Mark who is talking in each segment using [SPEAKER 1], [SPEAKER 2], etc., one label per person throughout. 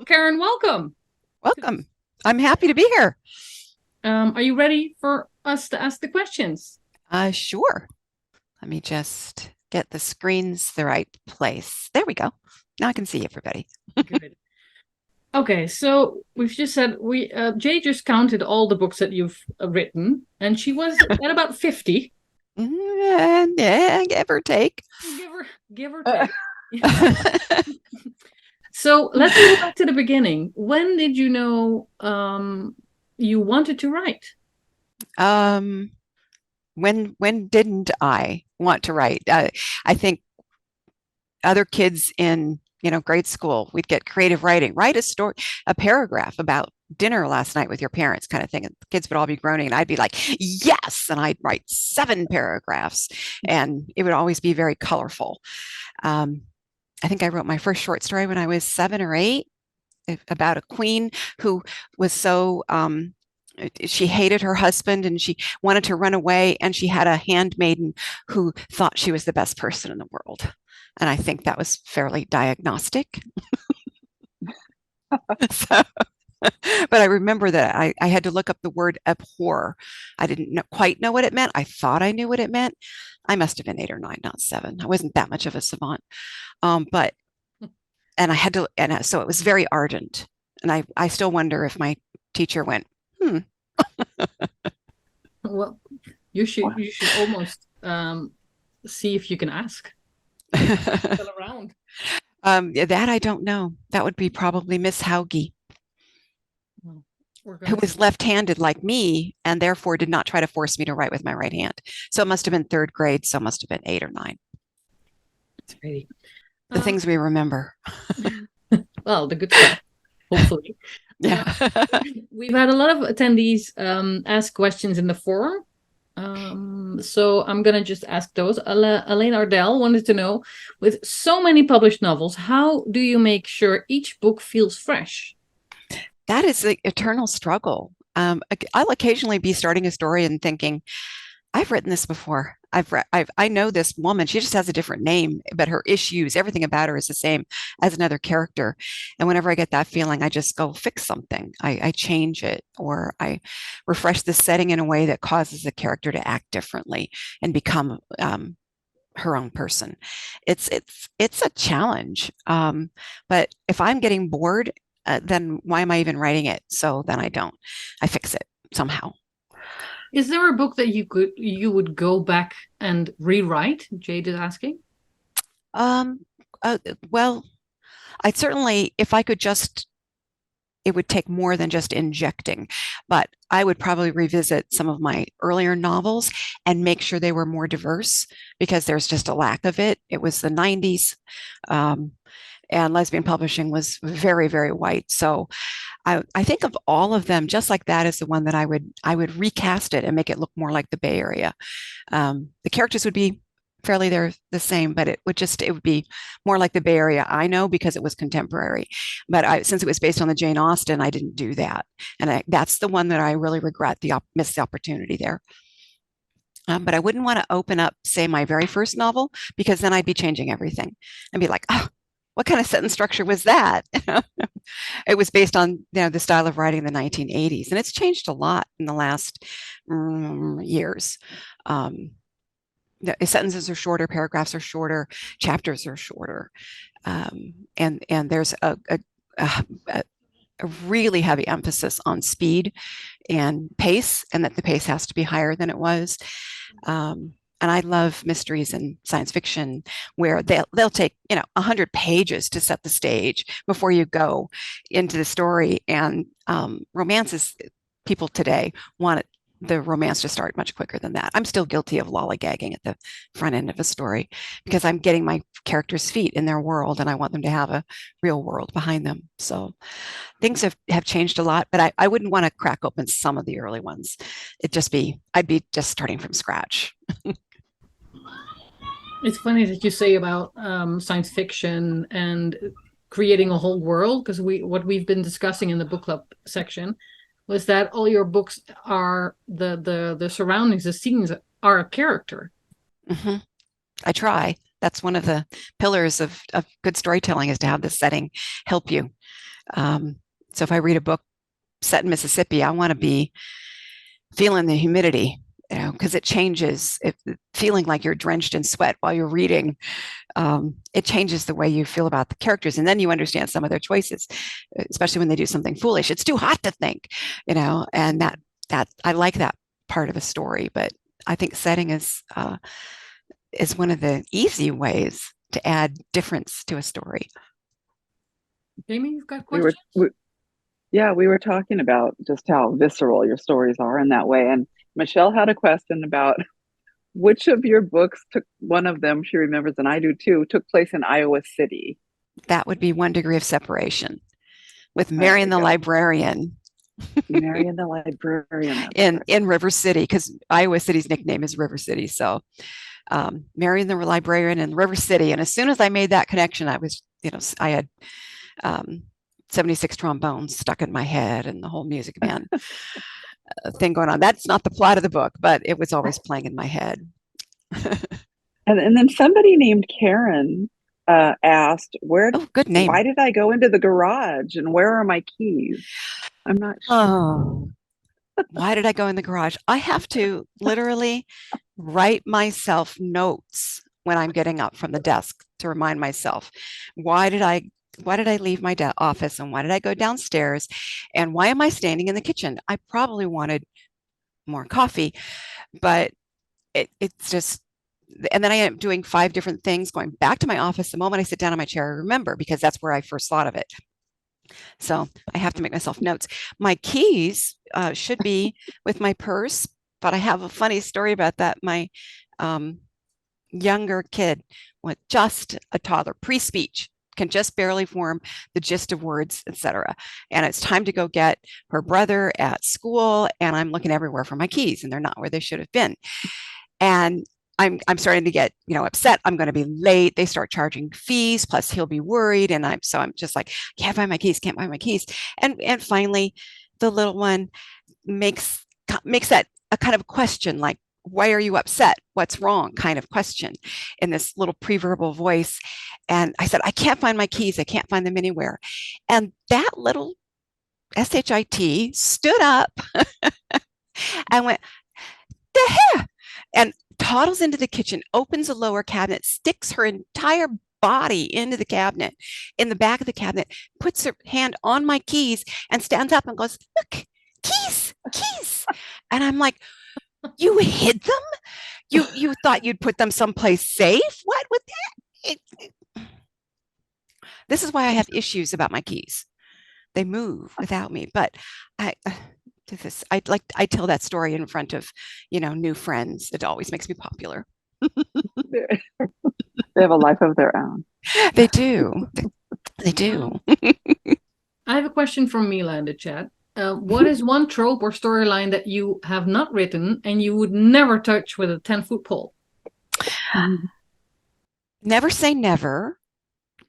[SPEAKER 1] Karin, welcome.
[SPEAKER 2] Welcome. I'm happy to be here.
[SPEAKER 1] Are you ready for us to ask the questions?
[SPEAKER 2] Sure. Let me just get the screens the right place. There we go. Now I can see everybody.
[SPEAKER 1] Good. Okay, so we've just said Jay just counted all the books that you've written, and she was at about 50.
[SPEAKER 2] Yeah, give or take.
[SPEAKER 1] Give or take. So let's go back to the beginning. When did you know you wanted to write?
[SPEAKER 2] When didn't I want to write? I think other kids in grade school, we'd get creative writing, write a story, a paragraph about dinner last night with your parents, kind of thing. And the kids would all be groaning, and I'd be like, yes, and I'd write 7 paragraphs, and it would always be very colorful. I think I wrote my first short story when I was 7 or 8 about a queen who was so she hated her husband and she wanted to run away, and she had a handmaiden who thought she was the best person in the world. And I think that was fairly diagnostic. So, but I remember that I had to look up the word abhor. I didn't quite know what it meant. I thought I knew what it meant. I must have been 8 or 9, not 7. I wasn't that much of a savant. But and I had to, and so it was very ardent. And I still wonder if my teacher went,
[SPEAKER 1] Well, you should almost see if you can ask. Still around.
[SPEAKER 2] That I don't know. That would be probably Miss Hauge,
[SPEAKER 1] Well,
[SPEAKER 2] who was left-handed like me, and therefore did not try to force me to write with my right hand. So it must have been 3rd grade. So it must have been 8 or 9.
[SPEAKER 1] That's great.
[SPEAKER 2] The things we remember.
[SPEAKER 1] Well, the good stuff, hopefully.
[SPEAKER 2] Yeah.
[SPEAKER 1] We've had a lot of attendees ask questions in the forum. So I'm going to just ask those. Elaine Ardell wanted to know, with so many published novels, how do you make sure each book feels fresh?
[SPEAKER 2] That is the eternal struggle. I'll occasionally be starting a story and thinking, I've written this before. I know this woman. She just has a different name, but her issues, everything about her is the same as another character. And whenever I get that feeling, I just go fix something. I change it, or I refresh the setting in a way that causes the character to act differently and become her own person. It's a challenge. But if I'm getting bored, then why am I even writing it? So then I don't. I fix it somehow.
[SPEAKER 1] Is there a book that you would go back and rewrite? Jade is asking.
[SPEAKER 2] Well, I'd certainly, if I could just, it would take more than just injecting, but I would probably revisit some of my earlier novels and make sure they were more diverse, because there's just a lack of it. It was the 90s. And lesbian publishing was very, very white. So I think of all of them just like that is the one that I would recast it and make it look more like the Bay Area. The characters would be fairly the same, but it would be more like the Bay Area I know, because it was contemporary. But since it was based on the Jane Austen, I didn't do that, and that's the one that I really regret, missed the opportunity there. But I wouldn't want to open up, say, my very first novel, because then I'd be changing everything and be like, oh, what kind of sentence structure was that? It was based on the style of writing in the 1980s, and it's changed a lot in the last years. The sentences are shorter, paragraphs are shorter, chapters are shorter, and there's a really heavy emphasis on speed and pace, and that the pace has to be higher than it was. And I love mysteries and science fiction where they'll take 100 pages to set the stage before you go into the story. And romances, people today want the romance to start much quicker than that. I'm still guilty of lollygagging at the front end of a story, because I'm getting my characters' feet in their world, and I want them to have a real world behind them. So things have changed a lot, but I wouldn't want to crack open some of the early ones. I'd be just starting from scratch.
[SPEAKER 1] It's funny that you say about science fiction and creating a whole world, because what we've been discussing in the book club section was that all your books are the surroundings, the scenes are a character.
[SPEAKER 2] Mm-hmm. I try. That's one of the pillars of good storytelling is to have the setting help you. Um, so if I read a book set in Mississippi, I want to be feeling the humidity, because it changes. If feeling like you're drenched in sweat while you're reading, it changes the way you feel about the characters, and then you understand some of their choices, especially when they do something foolish. It's too hot to think, and that I like that part of a story, but I think setting is one of the easy ways to add difference to a story.
[SPEAKER 1] Jamie, you've got
[SPEAKER 3] We were,
[SPEAKER 1] questions?
[SPEAKER 3] we, yeah, we were talking about just how visceral your stories are in that way. And Michelle had a question about which of your books took one of them, she remembers, and I do too, took place in Iowa City.
[SPEAKER 2] That would be One Degree of Separation with
[SPEAKER 3] There
[SPEAKER 2] Marion
[SPEAKER 3] we
[SPEAKER 2] the
[SPEAKER 3] go.
[SPEAKER 2] librarian
[SPEAKER 3] Marion the librarian, that's
[SPEAKER 2] in
[SPEAKER 3] right.
[SPEAKER 2] River City, because Iowa City's nickname is River City. So Marion the librarian in River City. And as soon as I made that connection, I had um, 76 trombones stuck in my head and the whole music band thing going on. That's not the plot of the book, but it was always playing in my head.
[SPEAKER 3] And then somebody named Karen asked,
[SPEAKER 2] Oh, good
[SPEAKER 3] why
[SPEAKER 2] name.
[SPEAKER 3] did I go into the garage and where are my keys? I'm not sure.
[SPEAKER 2] Oh, why did I go in the garage? I have to literally write myself notes when I'm getting up from the desk to remind myself, why did I leave my office, and why did I go downstairs, and why am I standing in the kitchen? I probably wanted more coffee, but it's just, and then I am doing 5 different things, going back to my office. The moment I sit down in my chair, I remember, because that's where I first thought of it. So I have to make myself notes. My keys should be with my purse, but I have a funny story about that. My um, younger kid, with just a toddler, pre-speech, can just barely form the gist of words, etc. And it's time to go get her brother at school, and I'm looking everywhere for my keys, and they're not where they should have been. And I'm starting to get, upset. I'm going to be late. They start charging fees, plus he'll be worried. And I'm just like, can't find my keys, can't find my keys. And finally the little one makes that a kind of question, like, why are you upset? What's wrong? Kind of question in this little pre-verbal voice. And I said, I can't find my keys. I can't find them anywhere. And that little SHIT stood up and went, the heck? And toddles into the kitchen, opens a lower cabinet, sticks her entire body into the cabinet, in the back of the cabinet, puts her hand on my keys, and stands up and goes, look, keys, keys. And I'm like, you hid them? You thought you'd put them someplace safe? What with that? This is why I have issues about my keys. They move without me. But I I tell that story in front of, new friends. It always makes me popular.
[SPEAKER 3] They have a life of their own.
[SPEAKER 2] They do. They do.
[SPEAKER 1] I have a question from Mila in the chat. What is one trope or storyline that you have not written and you would never touch with a 10-foot pole?
[SPEAKER 2] Never say never,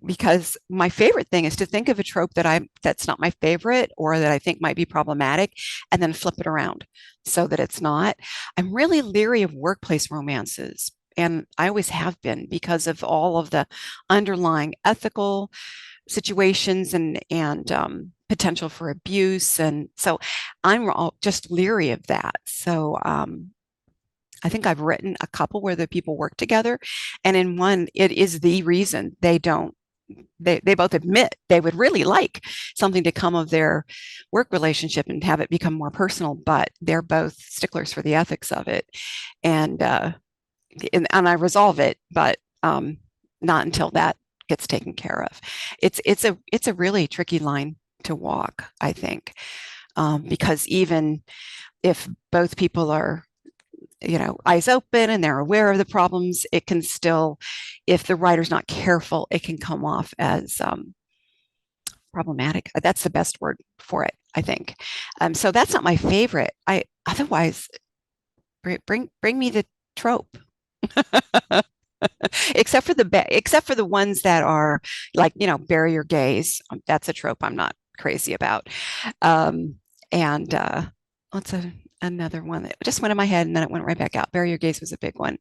[SPEAKER 2] because my favorite thing is to think of a trope that's not my favorite, or that I think might be problematic, and then flip it around so that it's not. I'm really leery of workplace romances, and I always have been, because of all of the underlying ethical situations and potential for abuse, and so I'm just leery of that. So I think I've written a couple where the people work together, and in one, it is the reason they both admit they would really like something to come of their work relationship and have it become more personal, but they're both sticklers for the ethics of it. And I resolve it, but not until that gets taken care of. It's a really tricky line to walk, I think, because even if both people are, eyes open and they're aware of the problems, it can still, if the writer's not careful, it can come off as problematic. That's the best word for it, I think. So that's not my favorite. I otherwise bring me the trope. except for the ones that are like, bury your gays. That's a trope I'm not crazy about. And what's another one that just went in my head and then it went right back out? Bury your gays was a big one.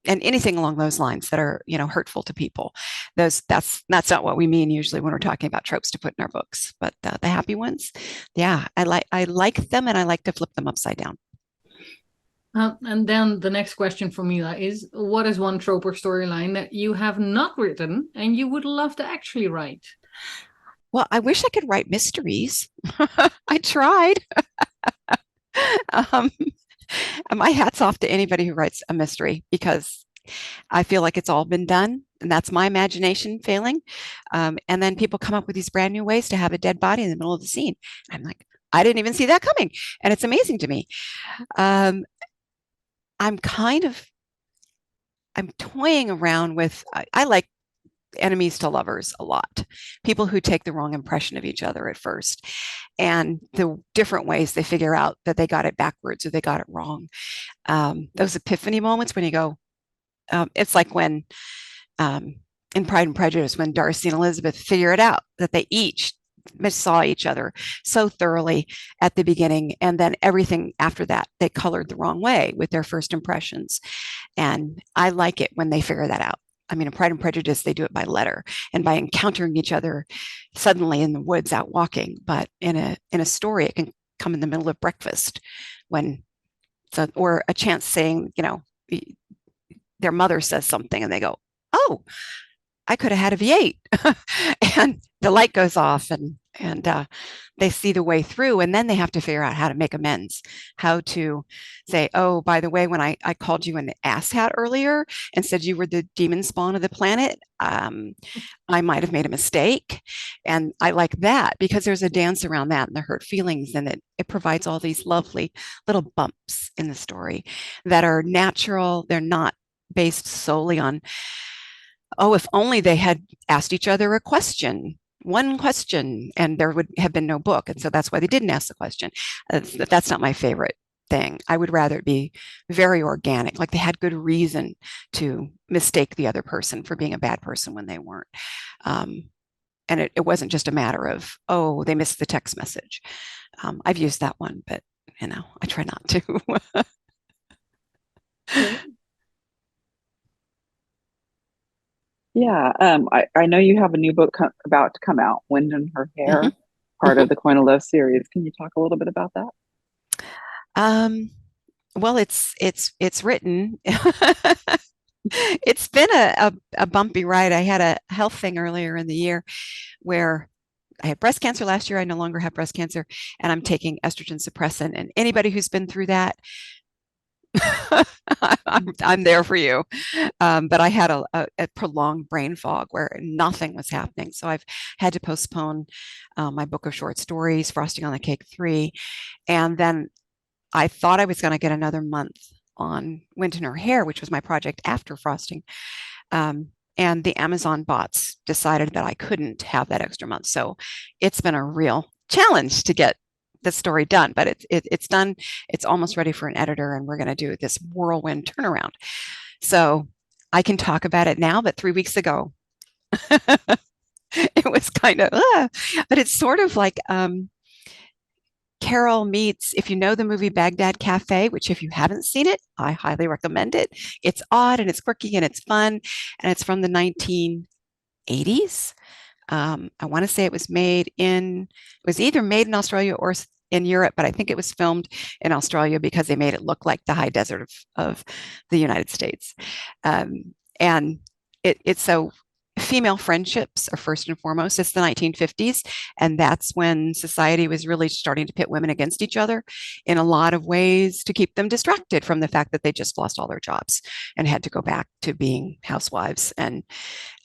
[SPEAKER 2] and anything along those lines that are, hurtful to people. That's not what we mean usually when we're talking about tropes to put in our books. But the happy ones, yeah, I like them, and I like to flip them upside down.
[SPEAKER 1] And then the next question for Mila is, what is one trope or storyline that you have not written and you would love to actually write?
[SPEAKER 2] Well, I wish I could write mysteries. I tried. um, my hat's off to anybody who writes a mystery, because I feel like it's all been done, and that's my imagination failing. And then people come up with these brand new ways to have a dead body in the middle of the scene. I'm like, I didn't even see that coming, and it's amazing to me. Um, I'm toying around with. I like enemies to lovers a lot. People who take the wrong impression of each other at first, and the different ways they figure out that they got it backwards or they got it wrong. Those epiphany moments when you go, it's like when in Pride and Prejudice, when Darcy and Elizabeth figure it out that they each saw each other so thoroughly at the beginning, and then everything after that they colored the wrong way with their first impressions. And I like it when they figure that out. I mean, in Pride and Prejudice, they do it by letter and by encountering each other suddenly in the woods out walking. But in a story, it can come in the middle of breakfast, when or a chance saying, their mother says something and they go, "Oh, I could have had a V8," and the light goes off, and they see the way through, and then they have to figure out how to make amends, how to say, "Oh, by the way, when I called you an asshat earlier and said you were the demon spawn of the planet, I might have made a mistake." And I like that because there's a dance around that and the hurt feelings, and it provides all these lovely little bumps in the story that are natural. They're not based solely on, oh, if only they had asked each other one question, and there would have been no book. And so that's why they didn't ask the question. That's not my favorite thing. I would rather it be very organic, like they had good reason to mistake the other person for being a bad person when they weren't. And it wasn't just a matter of, oh, they missed the text message. I've used that one, but I try not to.
[SPEAKER 3] Yeah, I know you have a new book about to come out, Wind in Her Hair,
[SPEAKER 2] Mhm.
[SPEAKER 3] part
[SPEAKER 2] Mhm.
[SPEAKER 3] of the Coin of Love series. Can you talk a little bit about that?
[SPEAKER 2] Um, well, it's written. It's been a bumpy ride. I had a health thing earlier in the year where I had breast cancer last year. I no longer have breast cancer, and I'm taking estrogen suppressant. And anybody who's been through that, I'm there for you. But I had a prolonged brain fog where nothing was happening. So I've had to postpone my book of short stories, Frosting on the Cake 3. And then I thought I was going to get another month on Wind in Her Hair, which was my project after Frosting. And the Amazon bots decided that I couldn't have that extra month. So it's been a real challenge to get the story done, but it's done. It's almost ready for an editor, and we're going to do this whirlwind turnaround. So I can talk about it now, but 3 weeks ago, it was kind of, but it's sort of like Carol meets, if you know the movie Baghdad Cafe, which if you haven't seen it, I highly recommend it. It's odd and it's quirky and it's fun, and it's from the 1980s. I want to say it was either made in Australia or in Europe, but I think it was filmed in Australia because they made it look like the high desert of the United States. And it's so female friendships are first and foremost. It's the 1950s, and that's when society was really starting to pit women against each other in a lot of ways to keep them distracted from the fact that they just lost all their jobs and had to go back to being housewives and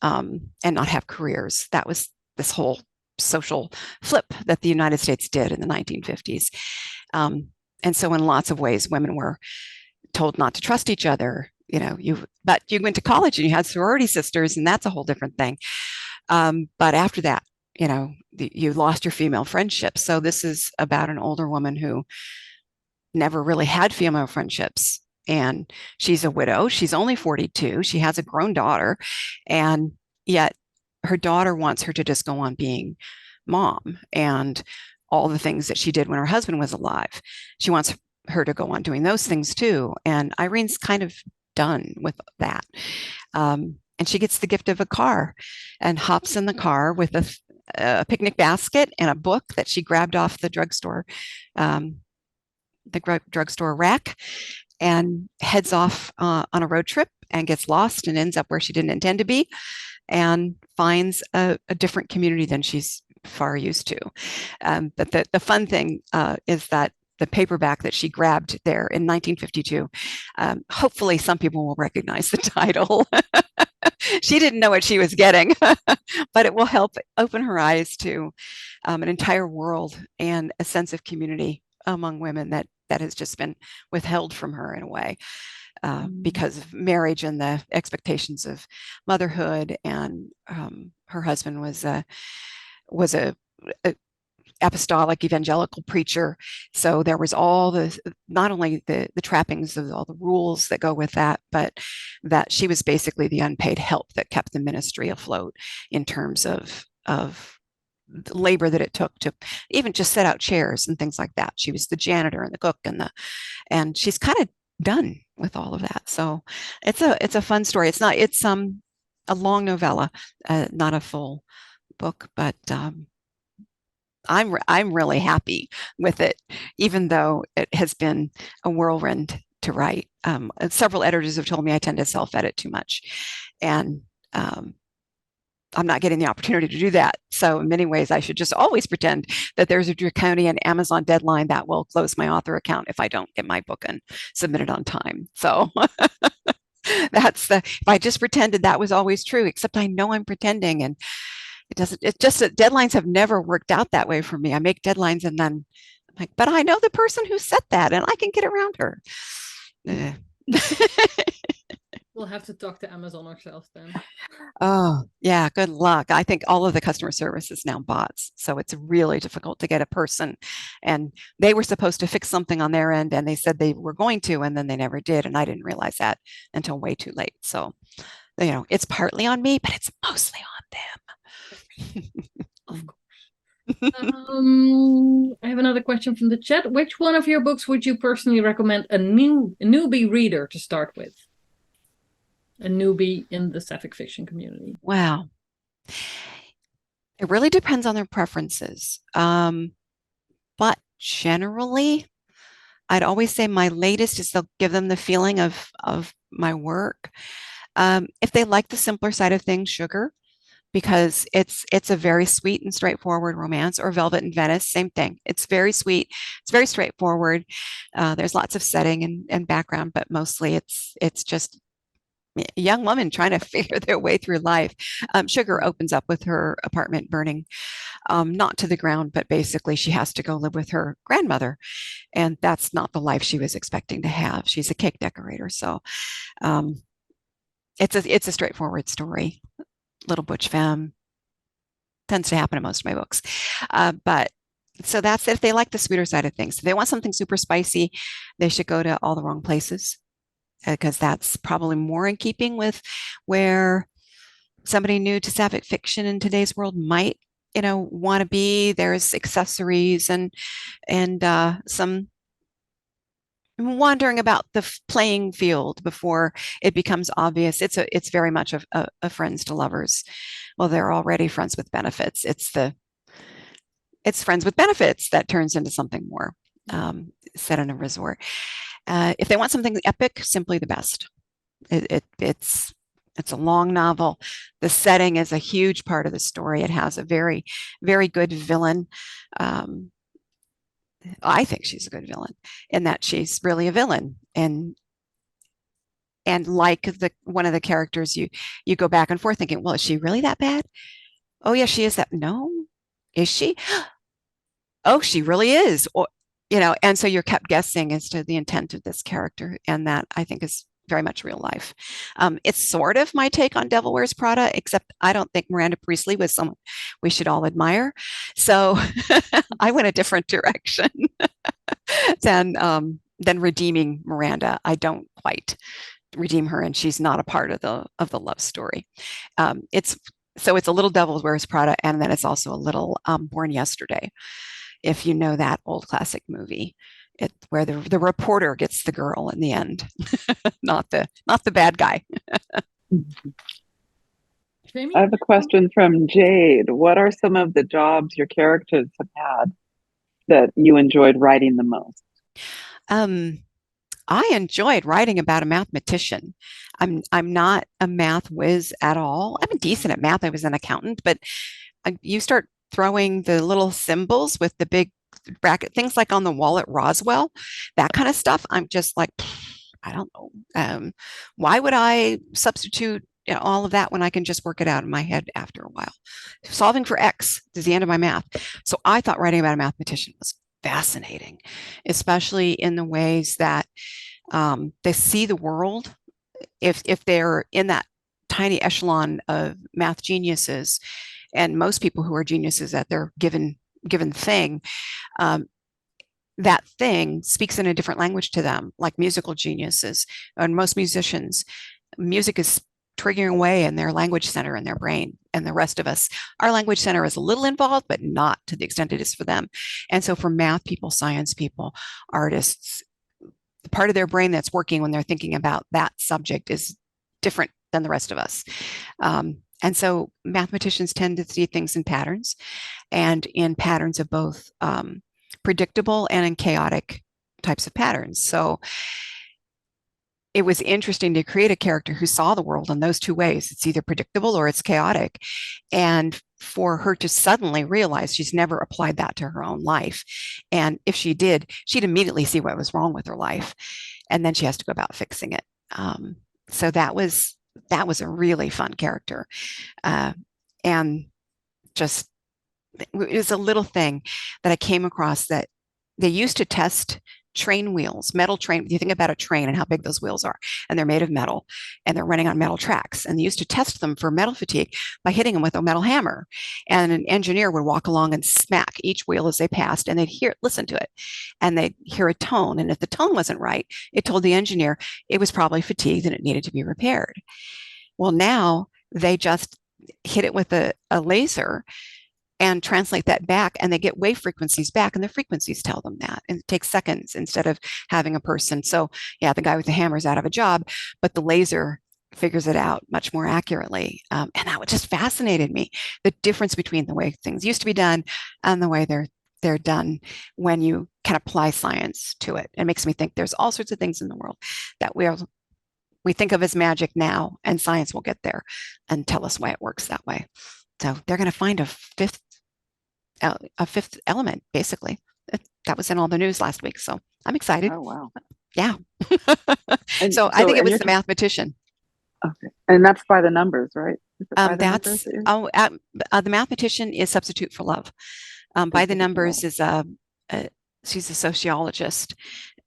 [SPEAKER 2] not have careers. That was this whole social flip that the United States did in the 1950s. And so in lots of ways, women were told not to trust each other. But you went to college and you had sorority sisters, and that's a whole different thing. But after that, you lost your female friendships. So this is about an older woman who never really had female friendships. And she's a widow. She's only 42. She has a grown daughter. And yet her daughter wants her to just go on being mom and all the things that she did when her husband was alive. She wants her to go on doing those things too. And Irene's kind of done with that. And she gets the gift of a car and hops in the car with a picnic basket and a book that she grabbed off the drugstore rack, and heads off on a road trip and gets lost and ends up where she didn't intend to be, and finds a different community than she's far used to. But the fun thing is that the paperback that she grabbed there in 1952, hopefully some people will recognize the title. She didn't know what she was getting, but it will help open her eyes to an entire world and a sense of community among women that has just been withheld from her in a way, because of marriage and the expectations of motherhood. And her husband was a apostolic evangelical preacher, so there was all the, not only the trappings of all the rules that go with that, but that she was basically the unpaid help that kept the ministry afloat in terms of the labor that it took to even just set out chairs and things like that. She was the janitor and the cook and she's kind of done with all of that. So it's a fun story. It's a long novella, not a full book, but I'm really happy with it, even though it has been a whirlwind to write. Several editors have told me I tend to self-edit too much, and I'm not getting the opportunity to do that. So in many ways, I should just always pretend that there's a draconian Amazon deadline that will close my author account if I don't get my book and submit it on time. So if I just pretended that was always true, except I know I'm pretending, and it's just that deadlines have never worked out that way for me. I make deadlines and then I'm like, but I know the person who set that and I can get around her.
[SPEAKER 1] We'll have to talk to Amazon ourselves then.
[SPEAKER 2] Oh, yeah, good luck. I think all of the customer service is now bots. So it's really difficult to get a person. And they were supposed to fix something on their end and they said they were going to, and then they never did. And I didn't realize that until way too late. So, it's partly on me, but it's mostly on them.
[SPEAKER 1] Of course. I have another question from the chat. Which one of your books would you personally recommend a newbie reader to start with? A newbie in the Sapphic fiction community.
[SPEAKER 2] Wow. It really depends on their preferences. But generally, I'd always say my latest is they'll give them the feeling of my work. If they like the simpler side of things, Sugar, because it's a very sweet and straightforward romance, or Velvet in Venice, same thing. It's very sweet. It's very straightforward. There's lots of setting and background, but mostly it's just a young woman trying to figure their way through life. Sugar opens up with her apartment burning, not to the ground, but basically she has to go live with her grandmother. And that's not the life she was expecting to have. She's a cake decorator. So it's a straightforward story. Little butch femme. Tends to happen in most of my books. But so that's it. If they like the sweeter side of things. If they want something super spicy, they should go to All the Wrong Places, because that's probably more in keeping with where somebody new to Sapphic fiction in today's world might, want to be. There's accessories and some wandering about the playing field before it becomes obvious. It's very much a friends to lovers. Well, they're already friends with benefits. It's friends with benefits that turns into something more, set in a resort. If they want something epic, Simply the Best. It's a long novel. The setting is a huge part of the story. It has a very, very good villain. I think she's a good villain in that she's really a villain. And like one of the characters, you go back and forth thinking, well, is she really that bad? Oh, yeah, she is that. No, is she? Oh, she really is. Or, and so you're kept guessing as to the intent of this character. And that, I think, is very much real life. It's sort of my take on Devil Wears Prada, except I don't think Miranda Priestley was someone we should all admire. So I went a different direction than redeeming Miranda. I don't quite redeem her, and she's not a part of the love story. It's a little Devil Wears Prada, and then it's also a little Born Yesterday, if you know that old classic movie. where the reporter gets the girl in the end, not the bad guy.
[SPEAKER 1] Jamie?
[SPEAKER 3] I have a question from Jade. What are some of the jobs your characters have had that you enjoyed writing the most?
[SPEAKER 2] Um, I enjoyed writing about a mathematician. I'm not a math whiz at all. I'm decent at math. I was an accountant, but you start throwing the little symbols with the big bracket things like on the wall at Roswell, that kind of stuff. I'm just like, I don't know. Why would I substitute all of that when I can just work it out in my head after a while? Solving for X is the end of my math. So I thought writing about a mathematician was fascinating, especially in the ways that they see the world. If they're in that tiny echelon of math geniuses, and most people who are geniuses at their given thing, um, that thing speaks in a different language to them, like musical geniuses and most musicians. Music is triggering away in their language center in their brain. And the rest of us, our language center is a little involved, but not to the extent it is for them. And so for math people, science people, artists, the part of their brain that's working when they're thinking about that subject is different than the rest of us. And so mathematicians tend to see things in patterns, and in patterns of both predictable and in chaotic types of patterns. So it was interesting to create a character who saw the world in those two ways. It's either predictable or it's chaotic. And for her to suddenly realize she's never applied that to her own life. And if she did, she'd immediately see what was wrong with her life. And then she has to go about fixing it. So that was a really fun character. And just, it was a little thing that I came across that they used to test train wheels, metal train. You think about a train and how big those wheels are, and they're made of metal and they're running on metal tracks. And they used to test them for metal fatigue by hitting them with a metal hammer. And an engineer would walk along and smack each wheel as they passed, and they'd listen to it, and they'd hear a tone. And if the tone wasn't right, it told the engineer it was probably fatigued and it needed to be repaired. Well, now they just hit it with a laser and translate that back, and they get wave frequencies back, and the frequencies tell them that. And it takes seconds instead of having a person. So yeah, the guy with the hammer is out of a job, but the laser figures it out much more accurately. And that just fascinated me, the difference between the way things used to be done and the way they're done when you can apply science to it. It makes me think there's all sorts of things in the world that we think of as magic now, and science will get there and tell us why it works that way. So they're going to find a fifth element, basically. That was in all the news last week, so I'm excited.
[SPEAKER 3] Oh wow!
[SPEAKER 2] Yeah. So I think it was the mathematician.
[SPEAKER 3] Okay, and that's by the numbers, right?
[SPEAKER 2] That's the mathematician is Substitute for Love. By the Numbers is she's a sociologist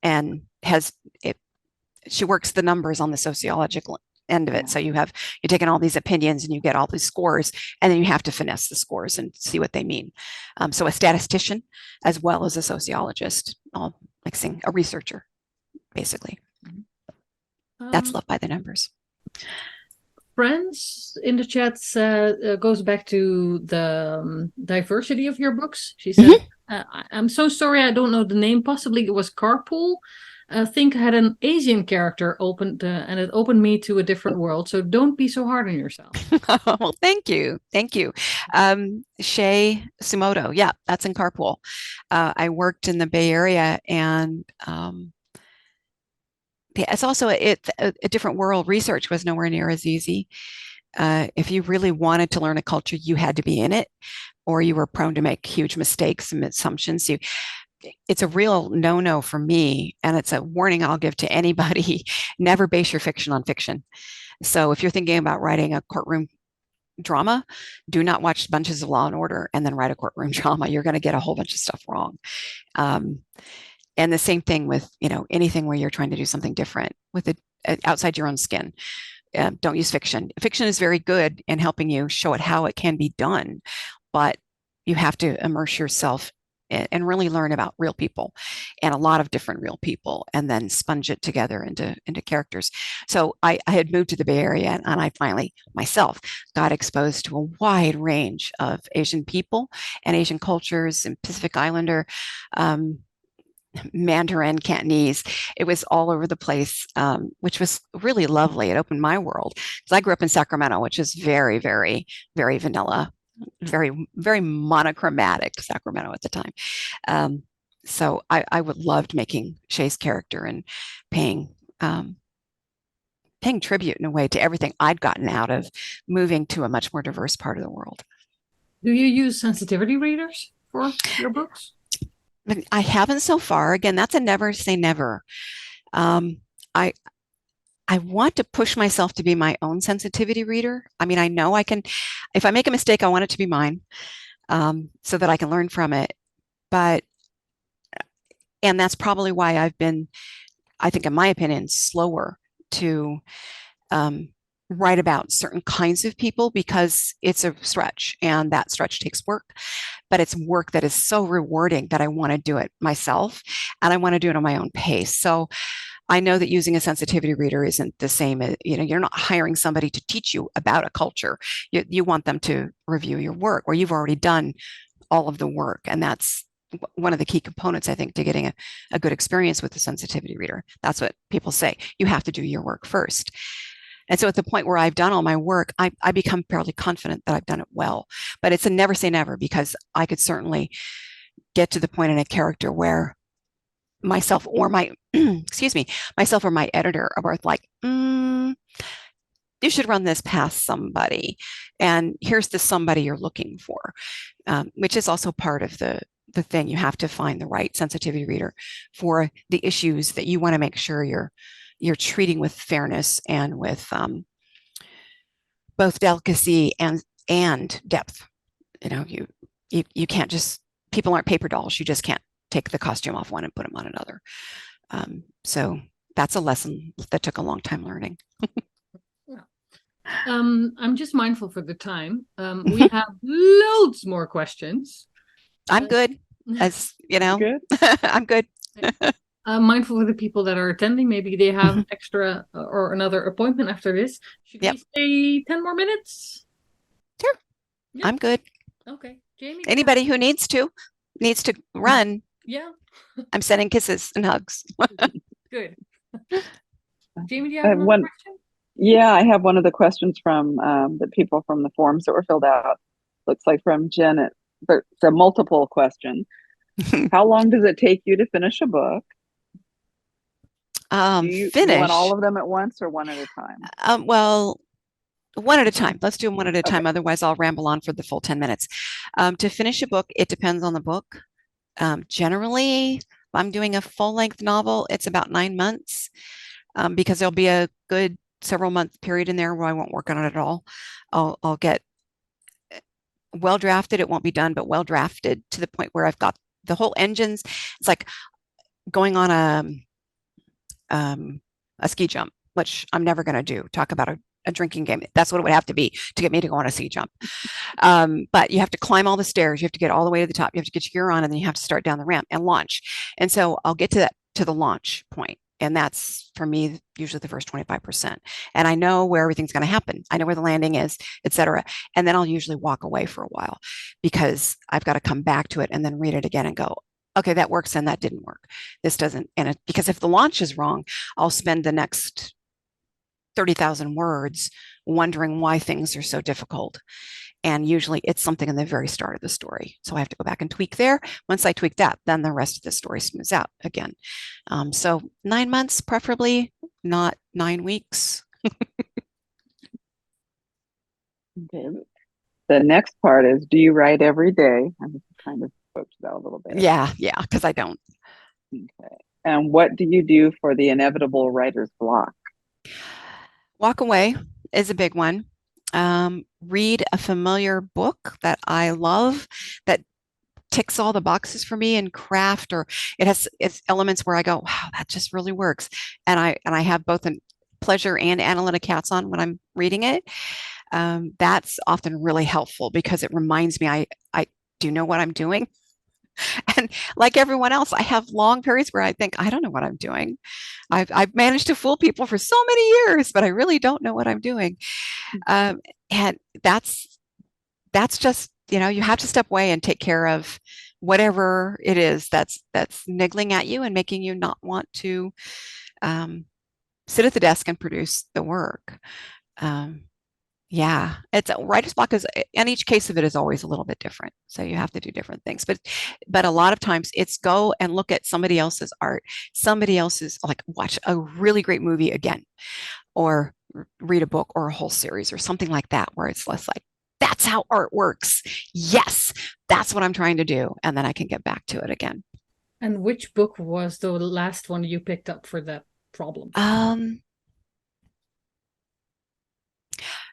[SPEAKER 2] and she works the numbers on the sociological end of it. So you're taking all these opinions and you get all these scores, and then you have to finesse the scores and see what they mean. So a statistician as well as a sociologist, all mixing, a researcher, basically. That's Love by the Numbers.
[SPEAKER 1] Friends in the chat goes back to the diversity of your books. She said, I'm so sorry, I don't know the name. Possibly it was Carpool. I think I had an Asian character opened, and it opened me to a different world. So don't be so hard on yourself.
[SPEAKER 2] Well, thank you. Shay Sumoto. Yeah, that's in Carpool. I worked in the Bay Area, and it's also a different world. Research was nowhere near as easy. If you really wanted to learn a culture, you had to be in it, or you were prone to make huge mistakes and assumptions. It's a real no-no for me, and it's a warning I'll give to anybody. Never base your fiction on fiction. So if you're thinking about writing a courtroom drama, do not watch bunches of Law and Order and then write a courtroom drama. You're going to get a whole bunch of stuff wrong. And the same thing with anything where you're trying to do something different with it outside your own skin. Don't use fiction. Fiction is very good in helping you show it how it can be done, but you have to immerse yourself and really learn about real people and a lot of different real people, and then sponge it together into characters. So I had moved to the Bay Area, and I finally myself got exposed to a wide range of Asian people and Asian cultures and Pacific Islander Mandarin, Cantonese. It was all over the place, which was really lovely. It opened my world because I grew up in Sacramento, which is very, very, very vanilla, very, very monochromatic Sacramento at the time. So I would loved making Shay's character and paying paying tribute in a way to everything I'd gotten out of moving to a much more diverse part of the world.
[SPEAKER 1] Do you use sensitivity readers for your books?
[SPEAKER 2] I haven't so far. Again, that's a never say never. Um, I I want to push myself to be my own sensitivity reader. I mean, I know I can, if I make a mistake, I want it to be mine, so that I can learn from it. But, and that's probably why I've been, I think, in my opinion, slower to write about certain kinds of people because it's a stretch and that stretch takes work, but it's work that is so rewarding that I want to do it myself and I want to do it on my own pace. So I know that using a sensitivity reader isn't the same as, you're not hiring somebody to teach you about a culture. You want them to review your work where you've already done all of the work. And that's one of the key components, I think, to getting a good experience with the sensitivity reader. That's what people say. You have to do your work first. And so at the point where I've done all my work, I become fairly confident that I've done it well. But it's a never say never because I could certainly get to the point in a character where myself or my, excuse me, myself or my editor are both like, you should run this past somebody. And here's the somebody you're looking for, which is also part of the thing. You have to find the right sensitivity reader for the issues that you want to make sure you're treating with fairness and with both delicacy and depth. You can't just, people aren't paper dolls. You just can't take the costume off one and put them on another. So that's a lesson that took a long time learning.
[SPEAKER 1] I'm just mindful for the time. We have loads more questions.
[SPEAKER 2] I'm good, as you know.
[SPEAKER 3] Good.
[SPEAKER 2] I'm good.
[SPEAKER 1] Mindful of the people that are attending. Maybe they have extra or another appointment after this. Should we stay 10 more minutes?
[SPEAKER 2] Sure. Yep. I'm good.
[SPEAKER 1] Okay. Jamie?
[SPEAKER 2] Anybody who needs to run.
[SPEAKER 1] Yeah.
[SPEAKER 2] I'm sending kisses and hugs.
[SPEAKER 1] Good. Jamie, do you have one question?
[SPEAKER 3] Yeah, I have one of the questions from the people from the forums that were filled out. Looks like from Jen. It's a multiple question. How long does it take you to finish a book? Do you want all of them at once or one at a time?
[SPEAKER 2] Well, one at a time. Let's do them one at a time. Otherwise, I'll ramble on for the full 10 minutes. To finish a book, it depends on the book. Generally, if I'm doing a full-length novel, it's about 9 months, because there'll be a good several month period in there where I won't work on it at all. I'll get well drafted. It won't be done, but well drafted to the point where I've got the whole engines. It's like going on a ski jump, which I'm never going to do. Talk about a drinking game. That's what it would have to be to get me to go on a ski jump. But you have to climb all the stairs. You have to get all the way to the top. You have to get your gear on, and then you have to start down the ramp and launch. And so I'll get to the launch point. And that's, for me, usually the first 25%. And I know where everything's going to happen. I know where the landing is, et cetera. And then I'll usually walk away for a while because I've got to come back to it and then read it again and go, okay, that works and that didn't work. This doesn't. And because if the launch is wrong, I'll spend the next 30,000 words wondering why things are so difficult. And usually it's something in the very start of the story. So I have to go back and tweak there. Once I tweak that, then the rest of the story smooths out again. So 9 months, preferably, not 9 weeks.
[SPEAKER 3] Okay. The next part is, do you write every day? I'm just kind of spoke to that a little bit.
[SPEAKER 2] Yeah, because I don't.
[SPEAKER 3] Okay. And what do you do for the inevitable writer's block?
[SPEAKER 2] Walk away is a big one. Read a familiar book that I love that ticks all the boxes for me in craft, or it's elements where I go, wow, that just really works. And I have both a pleasure and analytic hats on when I'm reading it. That's often really helpful because it reminds me I do know what I'm doing. And like everyone else, I have long periods where I think, I don't know what I'm doing. I've managed to fool people for so many years, but I really don't know what I'm doing. And that's just, you have to step away and take care of whatever it is that's niggling at you and making you not want to sit at the desk and produce the work. Um, yeah, it's writer's block is, and each case of it is always a little bit different. So you have to do different things. But a lot of times it's go and look at somebody else's art, somebody else's, like watch a really great movie again, or read a book or a whole series or something like that, where it's less like, that's how art works. Yes, that's what I'm trying to do. And then I can get back to it again.
[SPEAKER 1] And which book was the last one you picked up for that problem?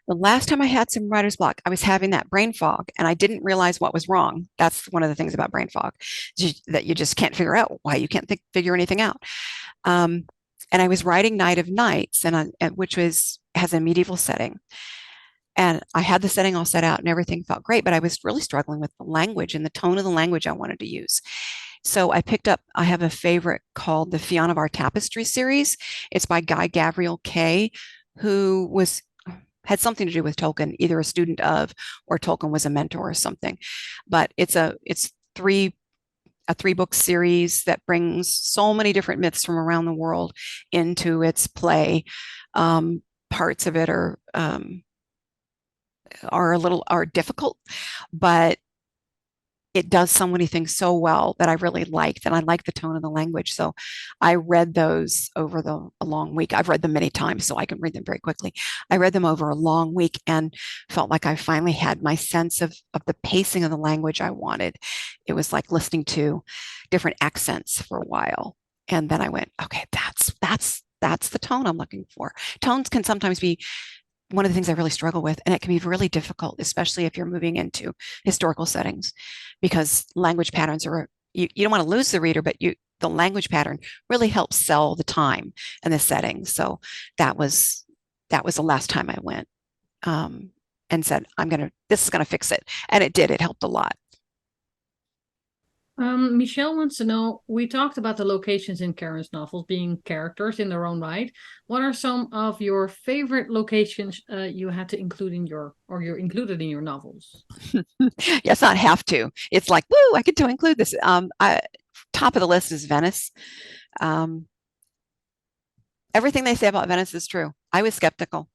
[SPEAKER 2] The last time I had some writer's block, I was having that brain fog and I didn't realize what was wrong. That's one of the things about brain fog, that you just can't figure out why you can't figure anything out. And I was writing Night of Nights, which has a medieval setting. And I had the setting all set out and everything felt great, but I was really struggling with the language and the tone of the language I wanted to use. So I have a favorite called the Fionn of Our Tapestry series. It's by Guy Gavriel Kay, who had something to do with Tolkien, either a student of, or Tolkien was a mentor or something. But it's a 3-book series that brings so many different myths from around the world into its play. Parts of it are difficult, but it does so many things so well that I really liked, and I like the tone of the language. So I read those over a long week. I've read them many times, so I can read them very quickly. I read them over a long week and felt like I finally had my sense of the pacing of the language I wanted. It was like listening to different accents for a while. And then I went, okay, that's the tone I'm looking for. Tones can sometimes be one of the things I really struggle with, and it can be really difficult, especially if you're moving into historical settings, because language patterns you don't want to lose the reader, but the language pattern really helps sell the time and the setting. So that was the last time I went and said, this is gonna fix it, and it did. It helped a lot.
[SPEAKER 1] Michelle wants to know, we talked about the locations in Karen's novels being characters in their own right. What are some of your favorite locations you had to include you're included in your novels?
[SPEAKER 2] Yes, not have to. It's like, woo, I get to include this. Top of the list is Venice. Everything they say about Venice is true. I was skeptical.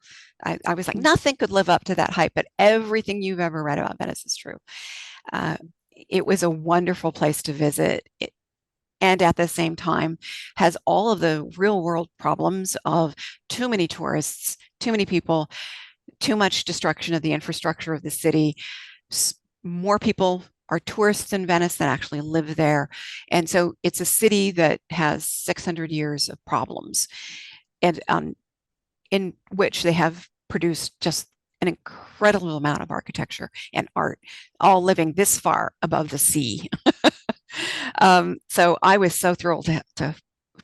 [SPEAKER 2] I was like, nothing could live up to that hype, but everything you've ever read about Venice is true. It was a wonderful place to visit, and at the same time has all of the real world problems of too many tourists, too many people, too much destruction of the infrastructure of the city. More people are tourists in Venice than actually live there. And so it's a city that has 600 years of problems, and in which they have produced just an incredible amount of architecture and art, all living this far above the sea. So I was so thrilled to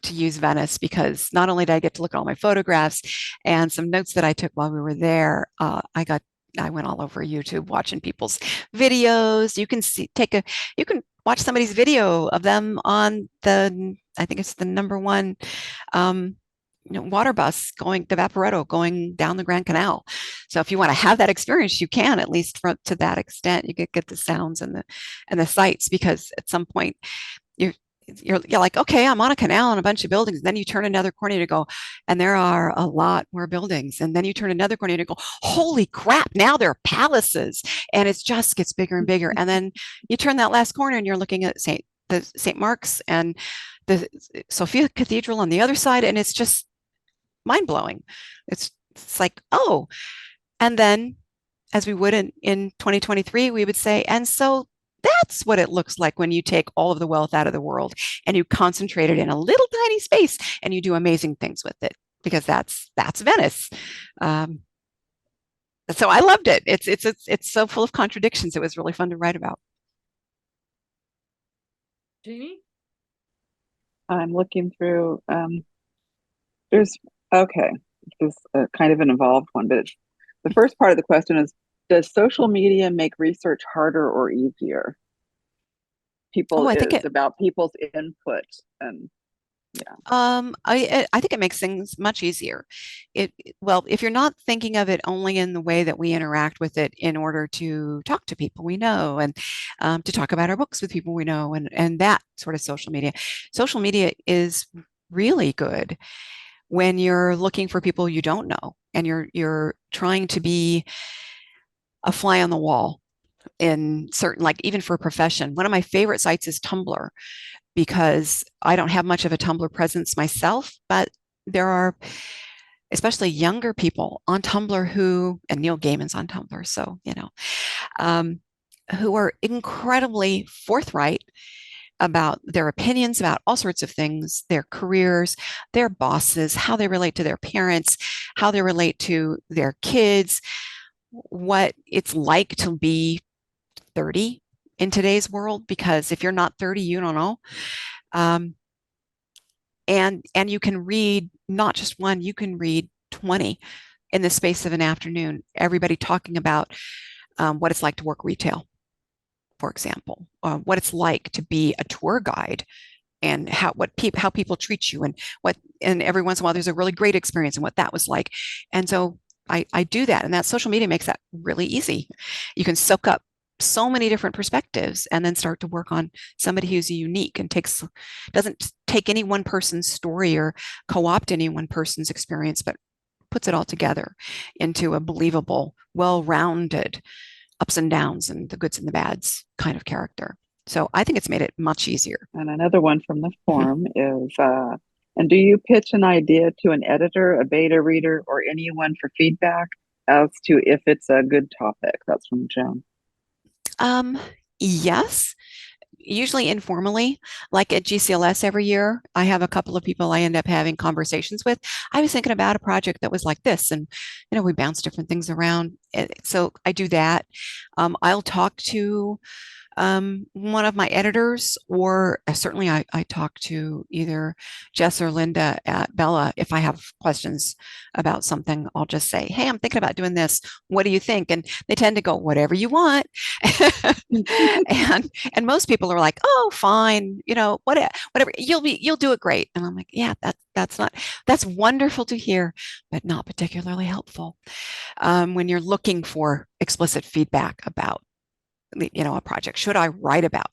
[SPEAKER 2] use Venice, because not only did I get to look at all my photographs and some notes that I took while we were there, I went all over YouTube watching people's videos. You can watch somebody's video of them on I think it's the #1 water bus going to Vaporetto, going down the Grand Canal. So if you want to have that experience, you can, at least to that extent. You get the sounds and the sights, because at some point you're like, okay, I'm on a canal and a bunch of buildings. And then you turn another corner to go, and there are a lot more buildings. And then you turn another corner to go, holy crap, now there are palaces, and it just gets bigger and bigger. And then you turn that last corner and you're looking at St. Mark's and the Sophia Cathedral on the other side, and it's just mind blowing. It's like, oh, and then as we would in 2023, we would say, and so that's what it looks like when you take all of the wealth out of the world and you concentrate it in a little tiny space and you do amazing things with it, because that's Venice. So I loved it. It's so full of contradictions. It was really fun to write about.
[SPEAKER 1] Jamie?
[SPEAKER 3] I'm looking through. There's okay. This is kind of an involved one, but the first part of the question is: does social media make research harder or easier?
[SPEAKER 2] I think
[SPEAKER 3] It's about people's input and Yeah.
[SPEAKER 2] I think it makes things much easier. Well, if you're not thinking of it only in the way that we interact with it in order to talk to people we know and to talk about our books with people we know and that sort of social media. Social media is really good when you're looking for people you don't know and you're trying to be a fly on the wall in certain, like even for a profession. One of my favorite sites is Tumblr because I don't have much of a Tumblr presence myself, but there are especially younger people on Tumblr and Neil Gaiman's on Tumblr, so, um, who are incredibly forthright about their opinions about all sorts of things, their careers, their bosses, how they relate to their parents, how they relate to their kids, what it's like to be 30 in today's world, because if you're not 30, you don't know. Um, and you can read not just one, you can read 20 in the space of an afternoon, everybody talking about what it's like to work retail, for example, what it's like to be a tour guide and how people treat you and every once in a while there's a really great experience and what that was like. And so I do that, and that social media makes that really easy. You can soak up so many different perspectives and then start to work on somebody who's unique and doesn't take any one person's story or co-opt any one person's experience, but puts it all together into a believable, well-rounded ups and downs and the goods and the bads kind of character. So I think it's made it much easier.
[SPEAKER 3] And another one from the forum is, and do you pitch an idea to an editor, a beta reader, or anyone for feedback as to if it's a good topic? That's from Joan.
[SPEAKER 2] Yes, usually informally, like at GCLS every year, I have a couple of people I end up having conversations with. I was thinking about a project that was like this, and we bounce different things around. So I do that. I'll talk to one of my editors, or certainly I talk to either Jess or Linda at Bella. If I have questions about something, I'll just say, hey, I'm thinking about doing this. What do you think? And they tend to go, whatever you want. and most people are like, oh, fine, whatever, you'll do it great. And I'm like, yeah, that's wonderful to hear, but not particularly helpful when you're looking for explicit feedback about a project. Should I write about?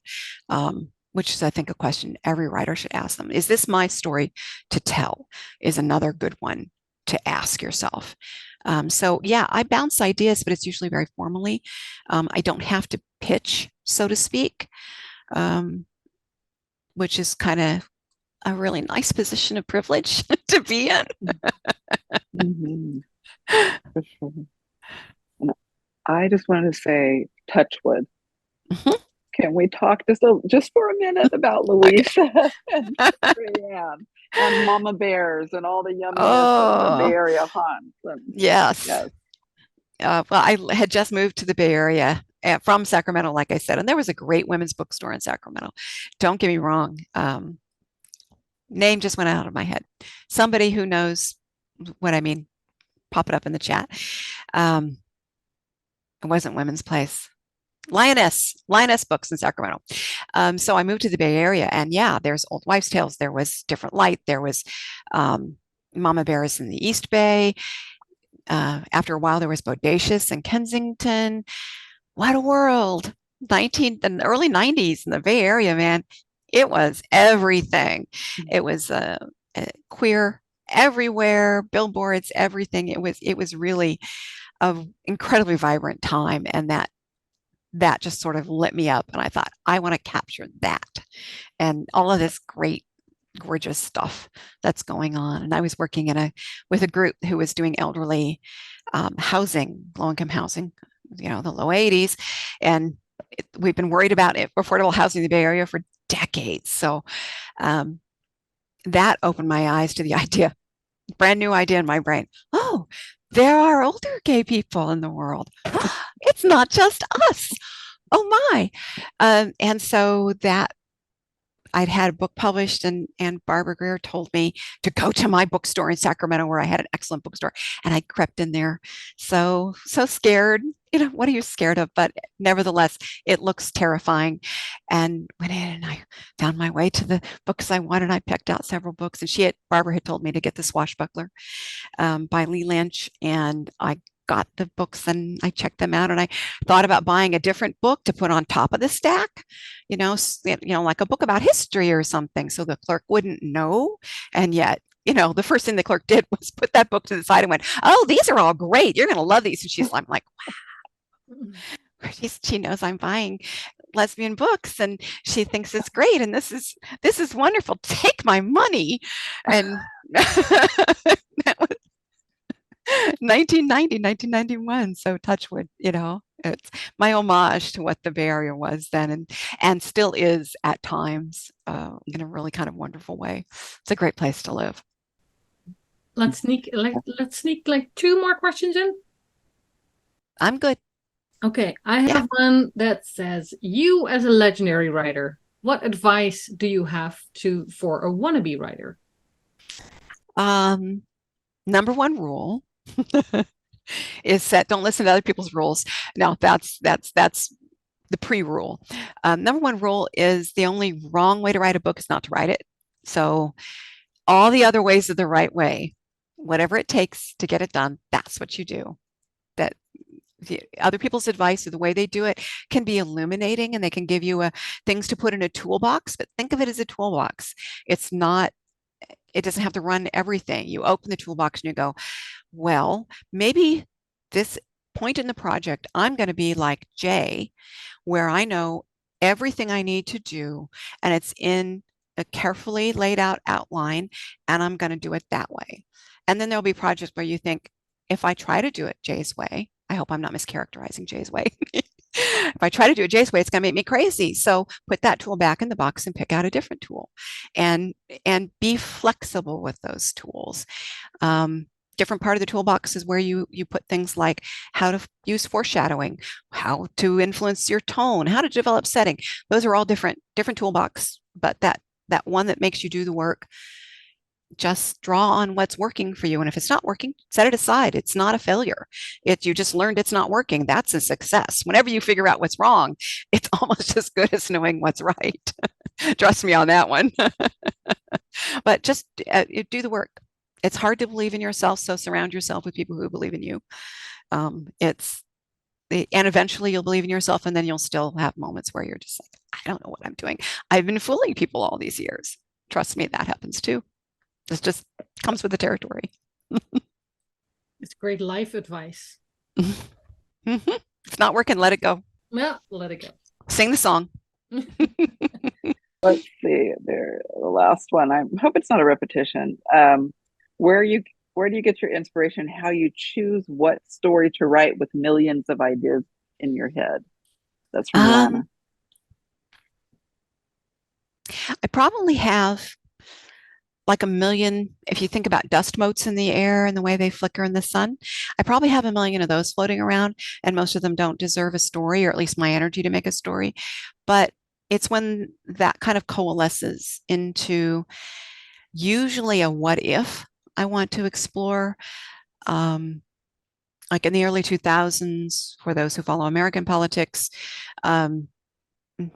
[SPEAKER 2] Which is, I think, a question every writer should ask them. Is this my story to tell? Is another good one to ask yourself. So yeah, I bounce ideas, but it's usually very formally. I don't have to pitch, so to speak, which is kind of a really nice position of privilege to be in.
[SPEAKER 3] Mm-hmm. For sure. And I just wanted to say, touch wood.
[SPEAKER 2] Mm-hmm.
[SPEAKER 3] Can we talk just for a minute about Louisa and Brianne and Mama Bears and all the yumminess of the Bay Area haunts?
[SPEAKER 2] Yes.
[SPEAKER 3] Yes.
[SPEAKER 2] Well, I had just moved to the Bay Area from Sacramento, like I said, and there was a great women's bookstore in Sacramento. Don't get me wrong. Name just went out of my head. Somebody who knows what I mean, pop it up in the chat. It wasn't Women's Place. Lioness Books in Sacramento. So I moved to the Bay Area, and yeah, there's Old Wives' Tales. There was Different Light. There was Mama Bears in the East Bay. After a while, there was Bodacious in Kensington. What a world! In the early 90s in the Bay Area, man, it was everything. It was queer everywhere, billboards, everything. It was really an incredibly vibrant time, and that just sort of lit me up, and I thought, I want to capture that and all of this great, gorgeous stuff that's going on. And I was working with a group who was doing elderly housing, low-income housing, the low 80s, and we've been worried about affordable housing in the Bay Area for decades. So that opened my eyes to the idea, brand new idea in my brain. Oh, there are older gay people in the world. It's not just us. Oh my. And so that I'd had a book published, and Barbara Greer told me to go to my bookstore in Sacramento where I had an excellent bookstore, and I crept in there so scared what are you scared of? But nevertheless, it looks terrifying. And went in and I found my way to the books I wanted. I picked out several books, and Barbara had told me to get The Swashbuckler by Lee Lynch, and I got the books and I checked them out, and I thought about buying a different book to put on top of the stack, like a book about history or something, so the clerk wouldn't know. And yet, the first thing the clerk did was put that book to the side and went, "Oh, these are all great. You're going to love these." And I'm like, she knows I'm buying lesbian books, and she thinks it's great, and this is wonderful. Take my money. And that was 1991. So touch wood, it's my homage to what the Bay Area was then, and still is at times, in a really kind of wonderful way. It's a great place to live.
[SPEAKER 1] Let's sneak like two more questions in.
[SPEAKER 2] I'm good.
[SPEAKER 1] Okay, I have one that says, you as a legendary writer, what advice do you have for a wannabe writer?
[SPEAKER 2] Number one rule is don't listen to other people's rules. No, that's the pre-rule. Number one rule is the only wrong way to write a book is not to write it. So all the other ways are the right way. Whatever it takes to get it done, that's what you do. That other people's advice or the way they do it can be illuminating, and they can give you things to put in a toolbox, but think of it as a toolbox. It doesn't have to run everything. You open the toolbox and you go, well, maybe this point in the project, I'm going to be like Jay, where I know everything I need to do, and it's in a carefully laid out outline, and I'm going to do it that way. And then there'll be projects where you think, if I try to do it Jay's way, I hope I'm not mischaracterizing Jay's way. If I try to do it Jay's way, it's going to make me crazy. So put that tool back in the box and pick out a different tool, and be flexible with those tools. Different part of the toolbox is where you put things like how to use foreshadowing, how to influence your tone, how to develop setting. Those are all different toolbox, but that one that makes you do the work, just draw on what's working for you. And if it's not working, set it aside. It's not a failure. You just learned it's not working. That's a success. Whenever you figure out what's wrong, it's almost as good as knowing what's right. Trust me on that one. But just do the work. It's hard to believe in yourself, so surround yourself with people who believe in you. And eventually you'll believe in yourself, and then you'll still have moments where you're just like, I don't know what I'm doing. I've been fooling people all these years. Trust me, that happens too. This just comes with the territory.
[SPEAKER 1] It's great life advice.
[SPEAKER 2] It's not working, let it go.
[SPEAKER 1] Well, let it go.
[SPEAKER 2] Sing the song.
[SPEAKER 3] Let's see, the last one. I hope it's not a repetition. Where do you get your inspiration? How you choose what story to write with millions of ideas in your head? That's from Lana.
[SPEAKER 2] I probably have like a million, if you think about dust motes in the air and the way they flicker in the sun, I probably have a million of those floating around, and most of them don't deserve a story, or at least my energy to make a story. But it's when that kind of coalesces into usually a what if I want to explore. Like in the early 2000s, for those who follow American politics,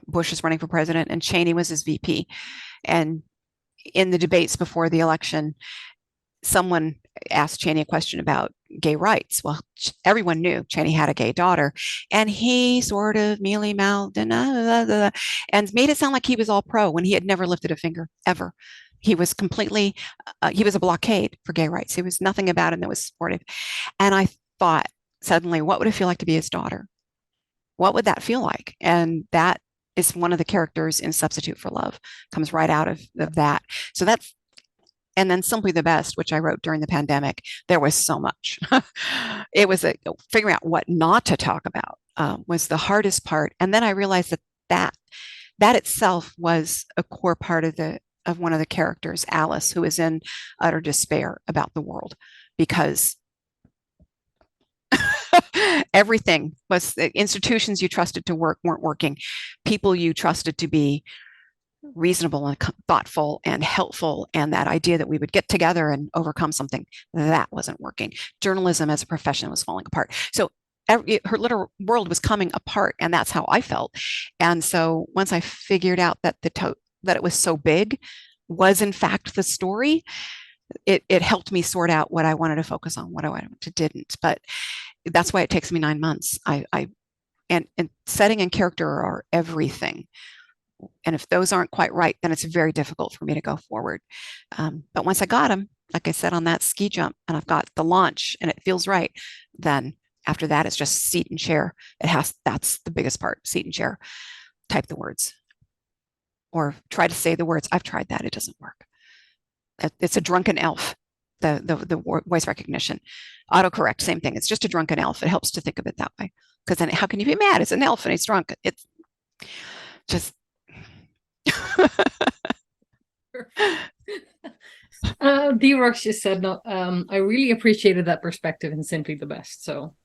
[SPEAKER 2] Bush is running for president and Cheney was his VP. And in the debates before the election, someone asked Cheney a question about gay rights. Well, everyone knew Cheney had a gay daughter, and he sort of mealy-mouthed and made it sound like he was all pro when he had never lifted a finger, ever. He was completely, he was a blockade for gay rights. There was nothing about him that was supportive. And I thought suddenly, what would it feel like to be his daughter? What would that feel like? And that is one of the characters in Substitute for Love, comes right out of that. So that's, and then Simply the Best, which I wrote during the pandemic. There was so much. It was figuring out what not to talk about was the hardest part. And then I realized that itself was a core part of one of the characters, Alice, who is in utter despair about the world because everything was, the institutions you trusted to work weren't working. People you trusted to be reasonable and thoughtful and helpful, and that idea that we would get together and overcome something, that wasn't working. Journalism as a profession was falling apart. So her little world was coming apart, and that's how I felt. And so once I figured out that that it was so big was in fact the story, it helped me sort out what I wanted to focus on, what I wanted to didn't. But that's why it takes me 9 months. And setting and character are everything. And if those aren't quite right, then it's very difficult for me to go forward. But once I got them, like I said, on that ski jump, and I've got the launch and it feels right, then after that, it's just seat and chair. That's the biggest part, seat and chair. Type the words or try to say the words. I've tried that. It doesn't work. It's a drunken elf, the voice recognition. Autocorrect, same thing. It's just a drunken elf. It helps to think of it that way. Because then how can you be mad? It's an elf and he's drunk. It's just...
[SPEAKER 1] D-Rox just said, no, I really appreciated that perspective and simply the best. So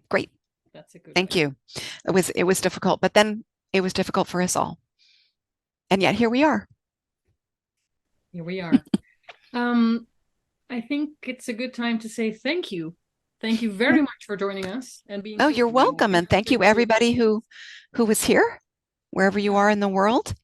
[SPEAKER 2] great.
[SPEAKER 1] That's a good
[SPEAKER 2] Thank you. It was difficult, but then it was difficult for us all. And yet here we are.
[SPEAKER 1] Here we are. I think it's a good time to say thank you. Thank you very much for joining us and being.
[SPEAKER 2] Oh, you're welcome. And thank you everybody who was here, wherever you are in the world.